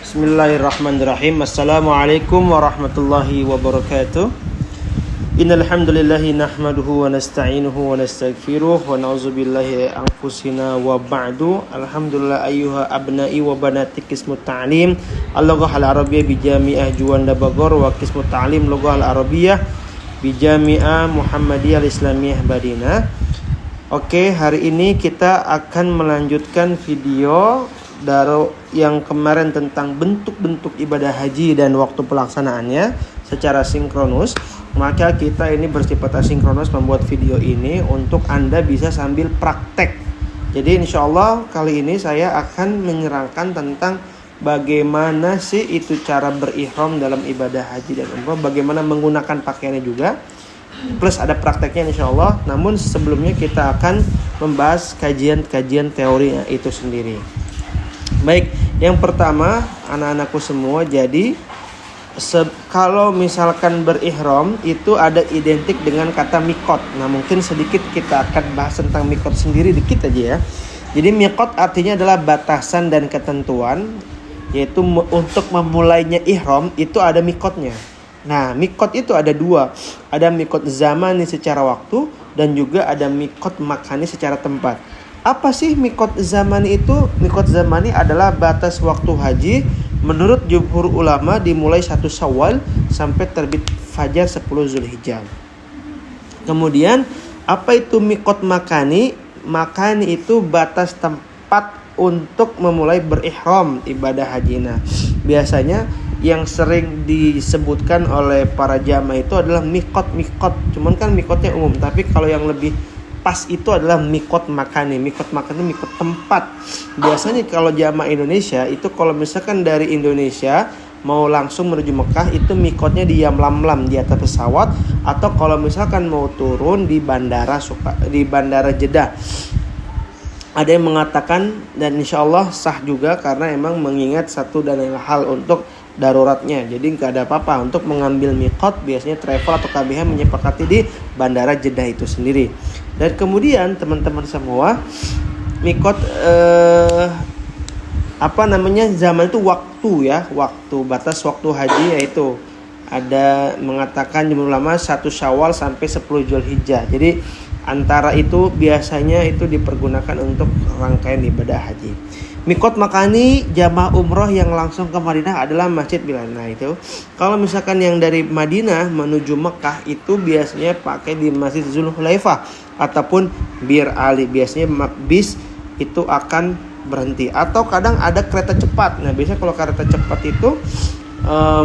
Bismillahirrahmanirrahim. Assalamualaikum warahmatullahi wabarakatuh. Innal hamdalillahi nahmaduhu wa nasta'inuhu wa nastaghfiruh wa na'udzu billahi anfusina wa ba'du. Alhamdulillah ayyuha abna'i wa banati qismut ta'lim al-lughah al-arabiyyah bi Jami'ah Juanda Bogor wa qismut ta'lim lughah al-arabiyyah bi Jami'ah Muhammadiyah al-Islamiyah Madinah. Oke, hari ini kita akan melanjutkan video yang kemarin tentang bentuk-bentuk ibadah haji dan waktu pelaksanaannya secara sinkronus. Maka kita ini bersifat asinkronus membuat video ini untuk Anda bisa sambil praktek. Jadi insya Allah kali ini saya akan menyerangkan tentang bagaimana sih itu cara berihram dalam ibadah haji dan umrah, bagaimana menggunakan pakaiannya juga, plus ada prakteknya insya Allah. Namun sebelumnya kita akan membahas kajian teorinya itu sendiri. Baik, yang pertama anak-anakku semua, jadi kalau misalkan berihram itu ada identik dengan kata mikot. Nah mungkin sedikit kita akan bahas tentang mikot sendiri dikit aja ya. Jadi mikot artinya adalah batasan dan ketentuan, yaitu untuk memulainya ihram itu ada mikotnya. Nah mikot itu ada dua, ada mikot zamani secara waktu dan juga ada mikot makani secara tempat. Apa sih mikot zamani itu? Mikot zamani adalah batas waktu haji menurut jumhur ulama dimulai 1 Syawal sampai terbit fajar 10 Zulhijjah. Kemudian apa itu mikot makani? Makani itu batas tempat untuk memulai berihram ibadah haji. Nah, biasanya yang sering disebutkan oleh para jamaah itu adalah mikot. Cuman kan mikotnya umum, tapi kalau yang lebih pas itu adalah mikot makani. Mikot makani mikot tempat. Biasanya kalau jamaah Indonesia itu kalau misalkan dari Indonesia mau langsung menuju Mekah itu mikotnya di Yamlamlam di atas pesawat, atau kalau misalkan mau turun di bandara Jeddah. Ada yang mengatakan dan insya Allah sah juga karena emang mengingat satu dan lain hal untuk daruratnya. Jadi nggak ada apa-apa untuk mengambil mikot. Biasanya travel atau KBH menyepakati di bandara Jeddah itu sendiri. Dan kemudian teman-teman semua, mikot zaman itu waktu ya, batas waktu haji, yaitu ada mengatakan jumhur ulama 1 Syawal sampai 10 Zulhijjah. Jadi antara itu biasanya itu dipergunakan untuk rangkaian ibadah haji. Mikot makani jamaah umroh yang langsung ke Madinah adalah Masjid Bilal. Nah itu kalau misalkan yang dari Madinah menuju Mekah itu biasanya pakai di Masjid Zulhulaifah ataupun Bir Ali. Biasanya bis itu akan berhenti, atau kadang ada kereta cepat. Nah biasanya kalau kereta cepat itu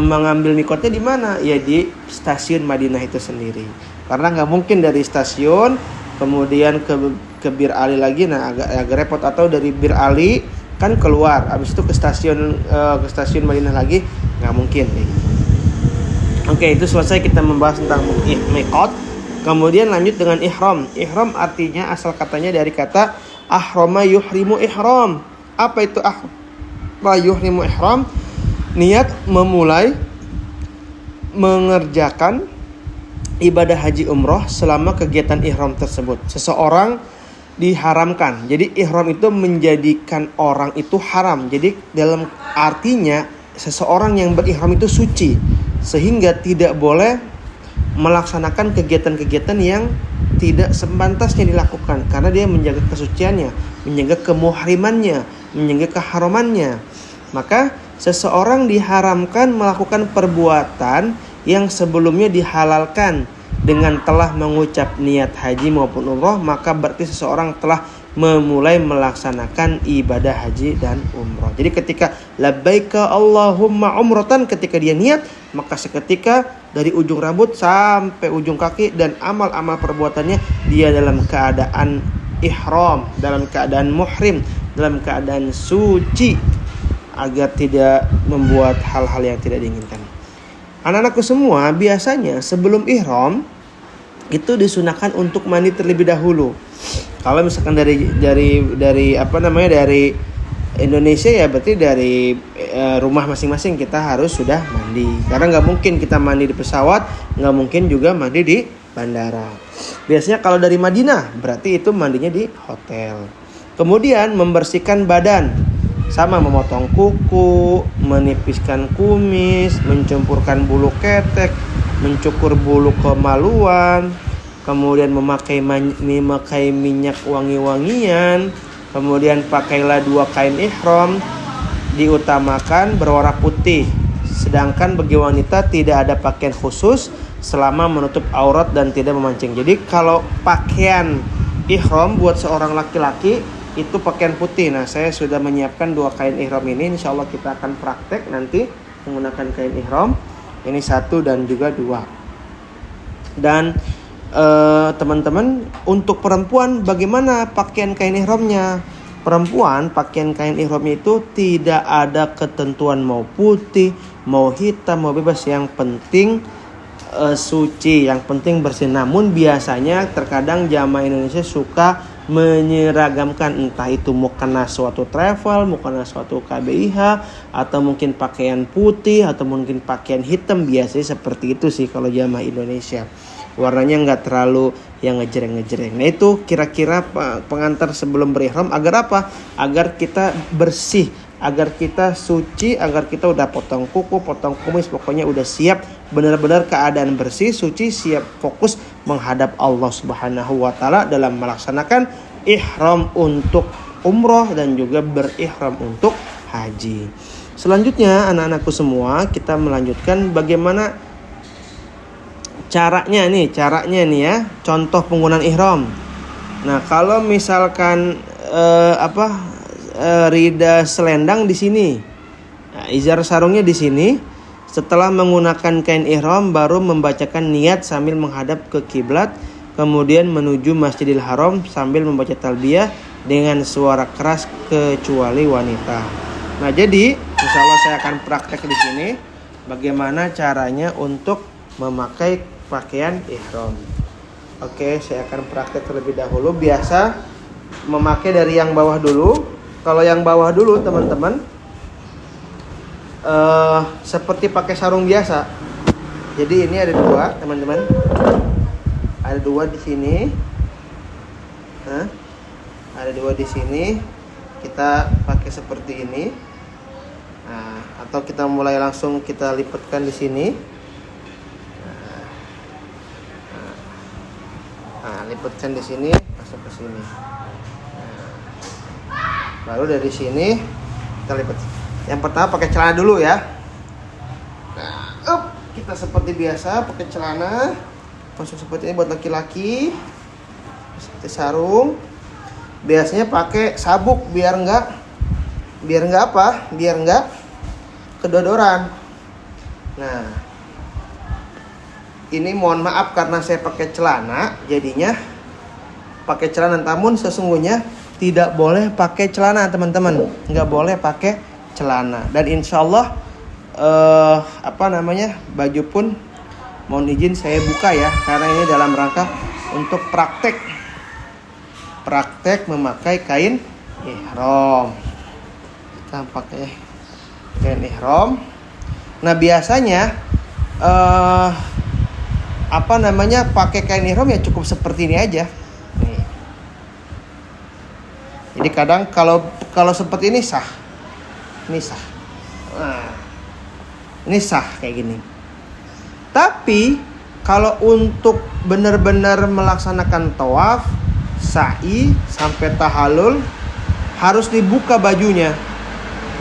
mengambil mikotnya di mana? Ya di stasiun Madinah itu sendiri. Karena nggak mungkin dari stasiun kemudian ke Bir Ali lagi. Nah agak repot. Atau dari Bir Ali kan keluar, habis itu ke stasiun Madinah lagi, nggak mungkin. Oke, itu selesai kita membahas tentang mikot. Kemudian lanjut dengan ihram. Ihram artinya asal katanya dari kata ahrama yuhrimu ihram. Apa itu ahrama yuhrimu ihram? Niat memulai mengerjakan ibadah haji umroh selama kegiatan ihram tersebut. Seseorang diharamkan. Jadi ihram itu menjadikan orang itu haram. Jadi dalam artinya seseorang yang berihram itu suci, sehingga tidak boleh melaksanakan kegiatan-kegiatan yang tidak sepantasnya dilakukan, karena dia menjaga kesuciannya, menjaga kemuhrimannya, menjaga keharamannya. Maka seseorang diharamkan melakukan perbuatan yang sebelumnya dihalalkan dengan telah mengucap niat haji maupun umroh. Maka berarti seseorang telah memulai melaksanakan ibadah haji dan umroh. Jadi ketika labbaika Allahumma umratan, ketika dia niat, maka seketika dari ujung rambut sampai ujung kaki dan amal-amal perbuatannya dia dalam keadaan ihram, dalam keadaan muhrim, dalam keadaan suci, agar tidak membuat hal-hal yang tidak diinginkan. Anak-anakku semua, biasanya sebelum ihram itu disunahkan untuk mandi terlebih dahulu. Kalau misalkan dari Indonesia ya berarti dari rumah masing-masing kita harus sudah mandi. Karena nggak mungkin kita mandi di pesawat, nggak mungkin juga mandi di bandara. Biasanya kalau dari Madinah berarti itu mandinya di hotel. Kemudian membersihkan badan. Sama memotong kuku, menipiskan kumis, mencumpurkan bulu ketek, mencukur bulu kemaluan, kemudian memakai minyak wangi-wangian, kemudian pakailah 2 kain ihram, diutamakan berwarna putih. Sedangkan bagi wanita tidak ada pakaian khusus selama menutup aurat dan tidak memancing. Jadi kalau pakaian ihram buat seorang laki-laki itu pakaian putih. Nah, saya sudah menyiapkan 2 kain ihram ini. Insya Allah kita akan praktek nanti menggunakan kain ihram. Ini 1 dan juga 2. Dan teman-teman, untuk perempuan bagaimana pakaian kain ihramnya? Perempuan pakaian kain ihramnya itu tidak ada ketentuan mau putih, mau hitam, mau bebas. Yang penting suci, yang penting bersih. Namun biasanya terkadang jamaah Indonesia suka menyeragamkan, entah itu mau kena suatu travel, mau kena suatu KBIH, atau mungkin pakaian putih, atau mungkin pakaian hitam. Biasanya seperti itu sih kalau jamaah Indonesia. Warnanya nggak terlalu yang ngejreng-ngejreng. Nah, itu kira-kira pengantar sebelum berihram. Agar apa? Agar kita bersih, agar kita suci, agar kita udah potong kuku, potong kumis, pokoknya udah siap, benar-benar keadaan bersih, suci, siap fokus menghadap Allah Subhanahu wa taala dalam melaksanakan ihram untuk umroh dan juga berihram untuk haji. Selanjutnya anak-anakku semua, kita melanjutkan bagaimana caranya nih ya, contoh penggunaan ihram. Nah, kalau misalkan rida selendang di sini, nah, izar sarungnya di sini. Setelah menggunakan kain ihram, baru membacakan niat sambil menghadap ke kiblat, kemudian menuju Masjidil Haram sambil membaca talbiyah dengan suara keras kecuali wanita. Nah, jadi insya Allah saya akan praktek di sini bagaimana caranya untuk memakai pakaian ihram. Oke, saya akan praktek terlebih dahulu. Biasa memakai dari yang bawah dulu. Kalau yang bawah dulu teman-teman, seperti pakai sarung biasa. Jadi ini ada 2 teman-teman. Ada 2 di sini. Ada 2 di sini. Kita pakai seperti ini. Nah, atau kita mulai langsung kita lipatkan di sini. Lipatkan di sini, masuk ke sini. Baru dari sini kita lipat. Yang pertama pakai celana dulu ya. Nah, kita seperti biasa pakai celana. Masuk seperti ini buat laki-laki. Seperti sarung. Biasanya pakai sabuk biar enggak kedodoran. Nah, ini mohon maaf karena saya pakai celana, jadinya pakai celana. Namun sesungguhnya tidak boleh pakai celana teman-teman, nggak boleh pakai celana. Dan insya Allah baju pun mohon izin saya buka ya, karena ini dalam rangka untuk praktek memakai kain ihram. Kita pakai kain ihram. Nah, biasanya pakai kain ihram ya cukup seperti ini aja. Nih. Jadi kadang kalau seperti ini sah. Ini sah. Nah, ini sah kayak gini. Tapi kalau untuk benar-benar melaksanakan tawaf, sa'i sampai tahallul harus dibuka bajunya.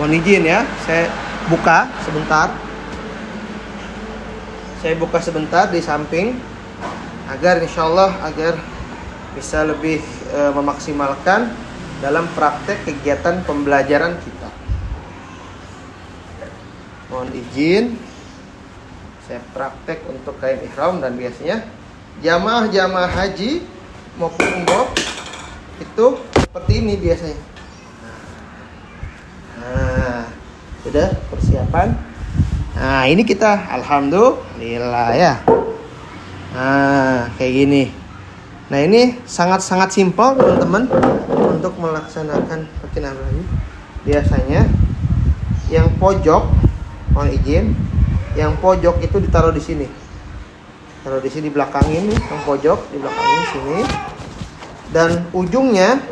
Mohon izin ya, saya buka sebentar. Saya buka sebentar di samping agar insyaallah agar bisa lebih memaksimalkan dalam praktek kegiatan pembelajaran kita. Mohon izin, saya praktek untuk kain ihram. Dan biasanya jamaah haji maupun umroh itu seperti ini biasanya. Nah, sudah persiapan. Nah, ini kita alhamdulillah ya. Nah, kayak gini. Nah, ini sangat-sangat simpel teman-teman untuk melaksanakan pakaian ihram. Biasanya yang pojok, mohon izin, yang pojok itu ditaruh di sini. Taruh di sini, belakang ini, yang pojok di belakang ini sini. Dan ujungnya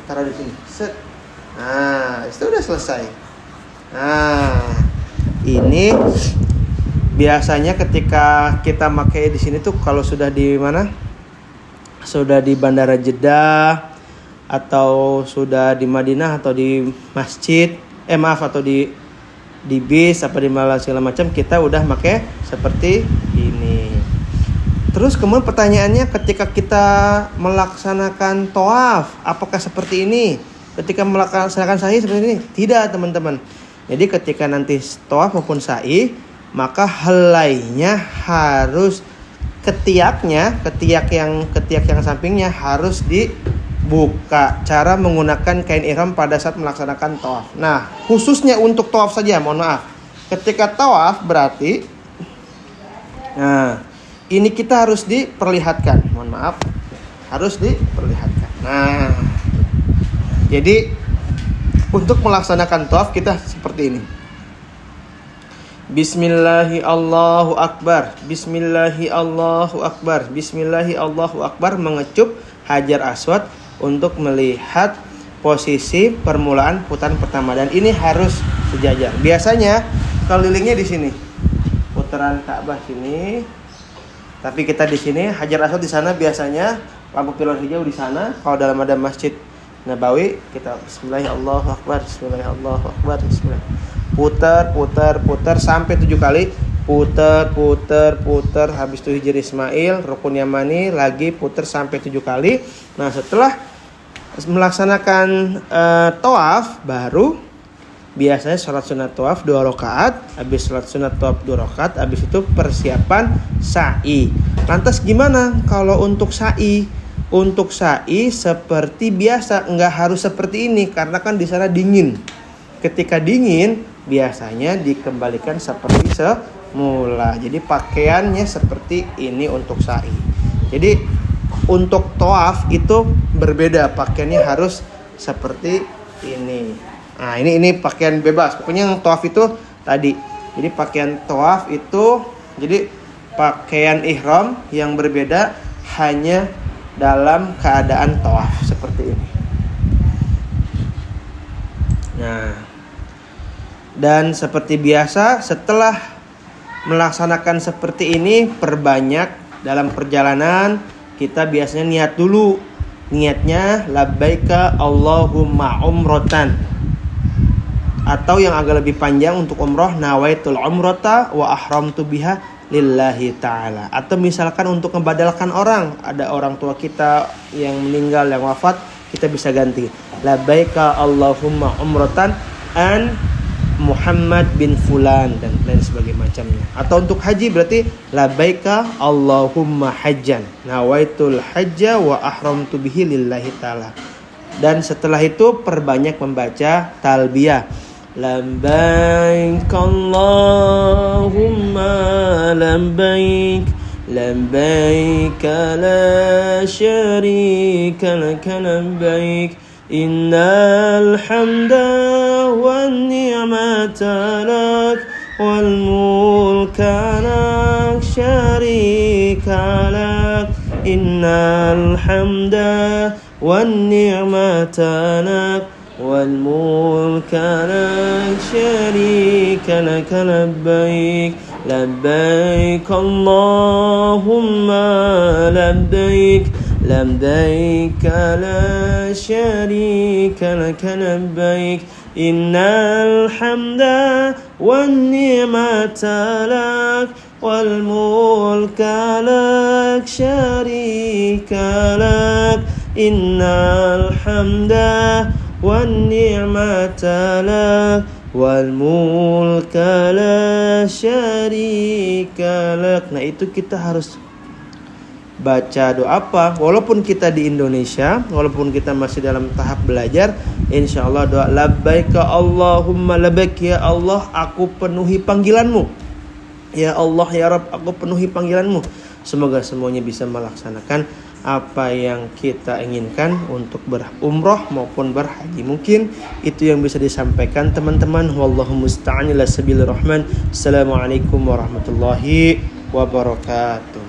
taruh di sini. Set. Nah, itu udah selesai. Nah, ini biasanya ketika kita pakai di sini tuh kalau sudah di mana? Sudah di Bandara Jeddah atau sudah di Madinah atau di masjid, atau di bis apa di Malaysia segala macam, kita udah pakai seperti ini. Terus kemudian pertanyaannya, ketika kita melaksanakan tawaf, apakah seperti ini? Ketika melaksanakan sa'i seperti ini? Tidak, teman-teman. Jadi ketika nanti tawaf maupun sa'i, maka helainya harus ketiak yang sampingnya harus dibuka. Cara menggunakan kain ihram pada saat melaksanakan tawaf. Nah, khususnya untuk tawaf saja, mohon maaf. Ketika tawaf berarti, nah, ini kita harus diperlihatkan. Mohon maaf, harus diperlihatkan. Nah, jadi untuk melaksanakan tawaf kita seperti ini. Bismillahi Allahu Akbar. Bismillahi Allahu Akbar. Bismillahi Allahu Akbar, mengecup Hajar Aswad untuk melihat posisi permulaan putaran pertama, dan ini harus sejajar. Biasanya kelilingnya di sini. Putaran Ka'bah sini. Tapi kita di sini, Hajar Aswad di sana biasanya, lampu pilar hijau di sana. Kalau dalam ada Masjid Nabawi, kita Bismillahi Allahu Akbar, Bismillahi Allahu Akbar, Bismillah. Putar sampai 7 kali. Putar, habis itu Hijri Ismail, Rukun Yamani, lagi putar sampai 7 kali. Nah, setelah melaksanakan tawaf, baru biasanya sholat sunat tawaf 2 rakaat. Habis sholat sunat tawaf 2 rakaat, habis itu persiapan sa'i. Lantas gimana kalau untuk sa'i? Untuk sa'i seperti biasa, nggak harus seperti ini karena kan di sana dingin. Ketika dingin biasanya dikembalikan seperti semula. Jadi pakaiannya seperti ini untuk sa'i. Jadi untuk tawaf itu berbeda, pakaiannya harus seperti ini. Nah, ini pakaian bebas. Pokoknya yang tawaf itu tadi. Jadi pakaian tawaf itu, jadi pakaian ihram yang berbeda hanya dalam keadaan tawaf seperti ini. Nah, dan seperti biasa setelah melaksanakan seperti ini, perbanyak dalam perjalanan. Kita biasanya niat dulu. Niatnya labbaika Allahumma umratan. Atau yang agak lebih panjang untuk umroh, nawaitul umrata wa ahramtu biha lillahi ta'ala. Atau misalkan untuk membadalkan orang, ada orang tua kita yang meninggal, yang wafat, kita bisa ganti labbaika Allahumma umratan an Muhammad bin Fulan dan lain sebagainya macamnya. Atau untuk haji berarti labbaika Allahumma hajjan, nawaitul hajja wa ahramtu bihi lillahi ta'ala. Dan setelah itu perbanyak membaca talbiyah. Labbaik Allahumma labbaik, labbaik la syarika laka labbaik, innal hamda wan ni'mata lak wal mulka la syarika lak, innal hamda wan ni'mata lak wal mulka la syarika lak labbaik, labbaik Allahumma labbaik, labbaik la syarika lak labbaik, innal hamda wan ni'mata lak wal mulka la syarika lak, innal hamda wan ni'mata lak wal mulka la syarika lak. Nah, itu kita harus baca doa apa? Walaupun kita di Indonesia, walaupun kita masih dalam tahap belajar, insyaallah doa labbaika Allahumma labbaik, ya Allah aku penuhi panggilanmu. Ya Allah ya Rabb, aku penuhi panggilanmu. Semoga semuanya bisa melaksanakan apa yang kita inginkan untuk berumrah maupun berhaji. Mungkin itu yang bisa disampaikan teman-teman. Wallahu musta'an ila sabilir rahman. Assalamualaikum warahmatullahi wabarakatuh.